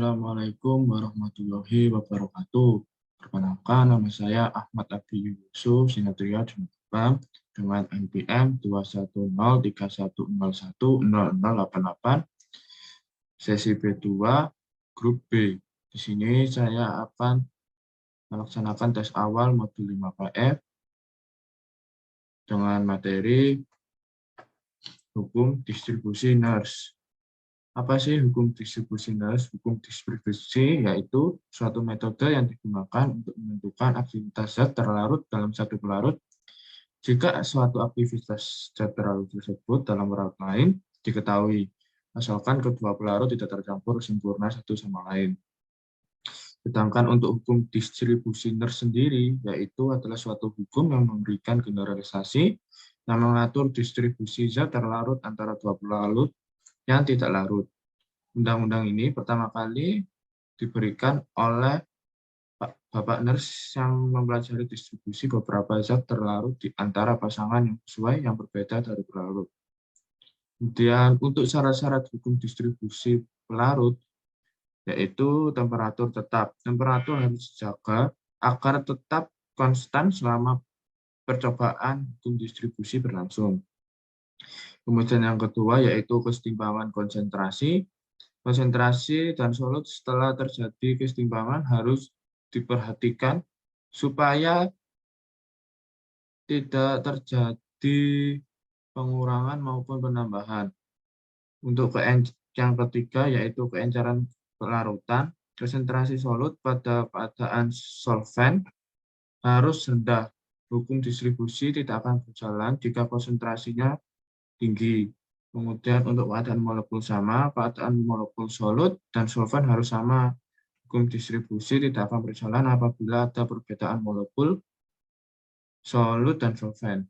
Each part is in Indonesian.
Assalamualaikum warahmatullahi wabarakatuh. Perkenalkan, nama saya Ahmad Abi Yusuf Sinatria Junubam dengan NPM 21031010088 sesi B2 grup B. Di sini saya akan melaksanakan tes awal modul 5KF dengan materi hukum distribusi NERS. Apa sih hukum distribusi NERS? Hukum distribusi yaitu suatu metode yang digunakan untuk menentukan aktivitas zat terlarut dalam satu pelarut jika suatu aktivitas zat terlarut tersebut dalam pelarut lain diketahui, asalkan kedua pelarut tidak tercampur sempurna satu sama lain. Sedangkan untuk hukum distribusi NERS sendiri, yaitu adalah suatu hukum yang memberikan generalisasi yang mengatur distribusi zat terlarut antara dua pelarut yang tidak larut. Undang-undang ini pertama kali diberikan oleh Bapak NERS yang mempelajari distribusi beberapa zat terlarut di antara pasangan yang sesuai yang berbeda dari pelarut. Kemudian untuk syarat-syarat hukum distribusi pelarut, yaitu temperatur tetap. Temperatur harus dijaga agar tetap konstan selama percobaan hukum distribusi berlangsung. Kemudian yang kedua yaitu kesetimbangan konsentrasi. Konsentrasi dan solut setelah terjadi kesetimbangan harus diperhatikan supaya tidak terjadi pengurangan maupun penambahan. Untuk yang ketiga yaitu keenceran pelarutan, konsentrasi solut pada keadaan solvent harus rendah. Hukum distribusi tidak akan berjalan jika konsentrasinya tinggi. Kemudian untuk keadaan molekul sama, keadaan molekul solut dan solvent harus sama. Hukum distribusi tidak akan berjalan apabila ada perbedaan molekul solut dan solvent.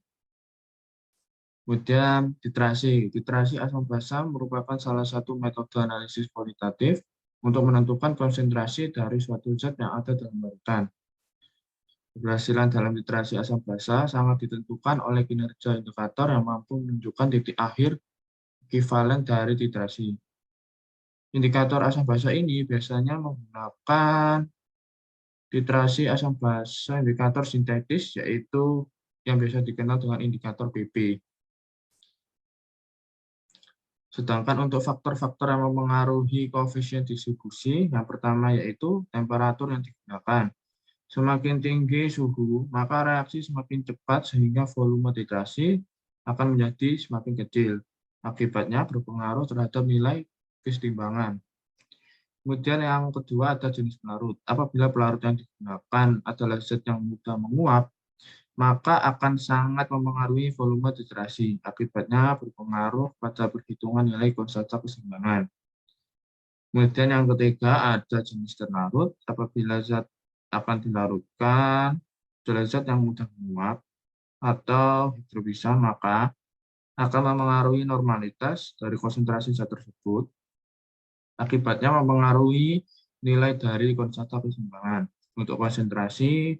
Kemudian titrasi. Titrasi asam basa merupakan salah satu metode analisis kualitatif untuk menentukan konsentrasi dari suatu zat yang ada dalam larutan. Keberhasilan dalam titrasi asam basa sangat ditentukan oleh kinerja indikator yang mampu menunjukkan titik akhir ekivalen dari titrasi. Indikator asam basa ini biasanya menggunakan titrasi asam basa indikator sintetis, yaitu yang biasa dikenal dengan indikator PP. Sedangkan untuk faktor-faktor yang mempengaruhi koefisien distribusi, yang pertama yaitu temperatur yang digunakan. Semakin tinggi suhu, maka reaksi semakin cepat sehingga volume titrasi akan menjadi semakin kecil. Akibatnya berpengaruh terhadap nilai kesetimbangan. Kemudian yang kedua ada jenis pelarut. Apabila pelarut yang digunakan adalah zat yang mudah menguap, maka akan sangat mempengaruhi volume titrasi. Akibatnya berpengaruh pada perhitungan nilai konstanta keseimbangan. Kemudian yang ketiga ada jenis terlarut. Apabila zat akan dilarutkan adalah zat yang mudah menguap atau hidrobisa, maka akan memengaruhi normalitas dari konsentrasi zat tersebut. Akibatnya mempengaruhi nilai dari konstanta keseimbangan. Untuk konsentrasi,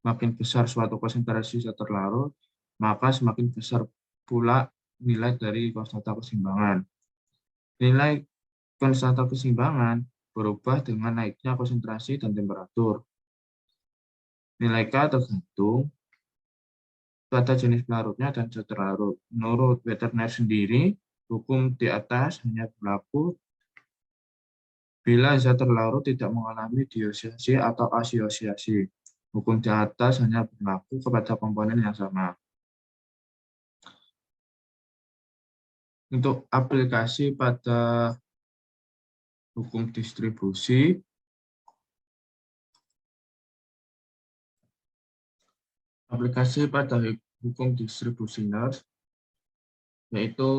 makin besar suatu konsentrasi zat terlarut, maka semakin besar pula nilai dari konstanta keseimbangan. Nilai konstanta keseimbangan berubah dengan naiknya konsentrasi dan temperatur. Nilai K tergantung pada jenis pelarutnya dan zat terlarut. Menurut Wegener sendiri, hukum di atas hanya berlaku bila zat terlarut tidak mengalami diosiasi atau asiosiasi. Hukum di atas hanya berlaku kepada komponen yang sama. Untuk aplikasi pada hukum distribusi, aplikasi pada hukum distribusi NERS, yaitu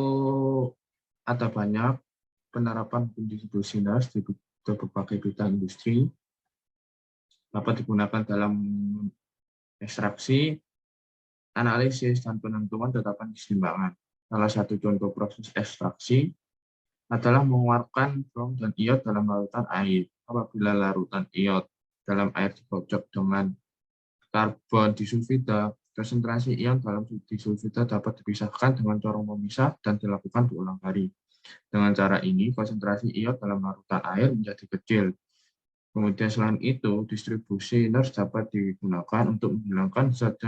ada banyak penerapan hukum distribusi NERS di berbagai bidang industri. Dapat digunakan dalam ekstraksi, analisis, dan penentuan tetapan keseimbangan. Salah satu contoh proses ekstraksi adalah mengeluarkan brom dan iod dalam larutan air. Apabila larutan iod dalam air dikocok dengan karbon disulfida, konsentrasi ion dalam disulfida dapat dipisahkan dengan corong pemisah dan dilakukan berulang kali. Dengan cara ini, konsentrasi iot dalam larutan air menjadi kecil. Kemudian selain itu, distribusi Nernst dapat digunakan untuk menghilangkan zat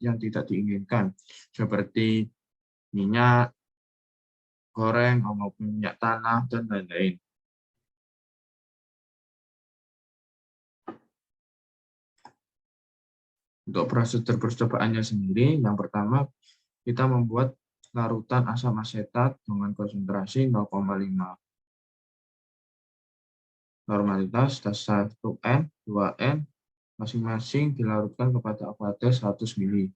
yang tidak diinginkan, seperti minyak goreng maupun minyak tanah, dan lain-lain. Untuk prosedur percobaannya sendiri, yang pertama kita membuat larutan asam asetat dengan konsentrasi 0,5 normalitas dan 1N, 2N, masing-masing dilarutkan kepada aqueous 100 mili.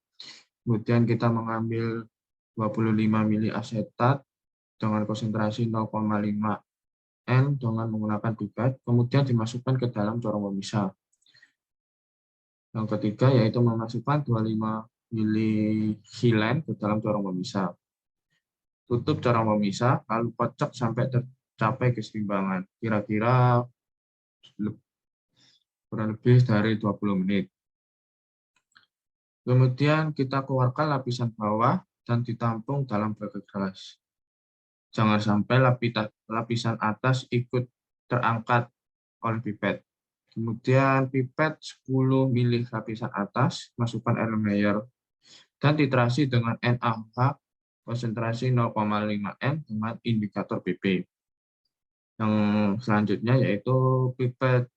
Kemudian kita mengambil 25 mili asetat dengan konsentrasi 0,5 N dengan menggunakan pipet, kemudian dimasukkan ke dalam corong pemisah. Yang ketiga yaitu memasukkan 25 mili silen ke dalam corong pemisah. Tutup corong pemisah, lalu kocok sampai tercapai keseimbangan, kira-kira kurang lebih dari 20 menit. Kemudian kita keluarkan lapisan bawah dan ditampung dalam botol gelas. Jangan sampai lapisan atas ikut terangkat oleh pipet. Kemudian pipet 10 mili lapisan atas, masukkan Erlenmeyer dan titrasi dengan NaOH konsentrasi 0,5 N dengan indikator PP. Yang selanjutnya yaitu pipet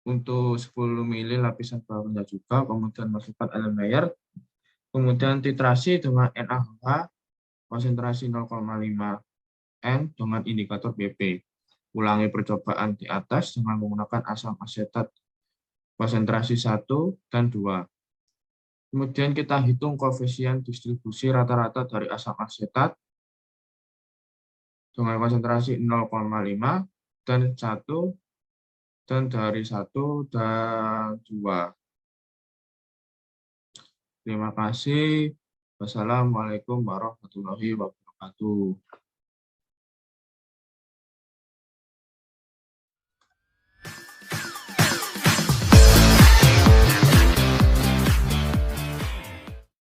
untuk 10 mili lapisan bawahnya juga, kemudian masukkan Erlenmeyer, kemudian titrasi dengan NaOH konsentrasi 0,5 N dengan indikator BP. Ulangi percobaan di atas dengan menggunakan asam asetat konsentrasi 1 dan 2. Kemudian kita hitung koefisien distribusi rata-rata dari asam asetat dengan konsentrasi 0,5 dan 1 dan dari 1 dan 2. Terima kasih. Wassalamualaikum warahmatullahi wabarakatuh.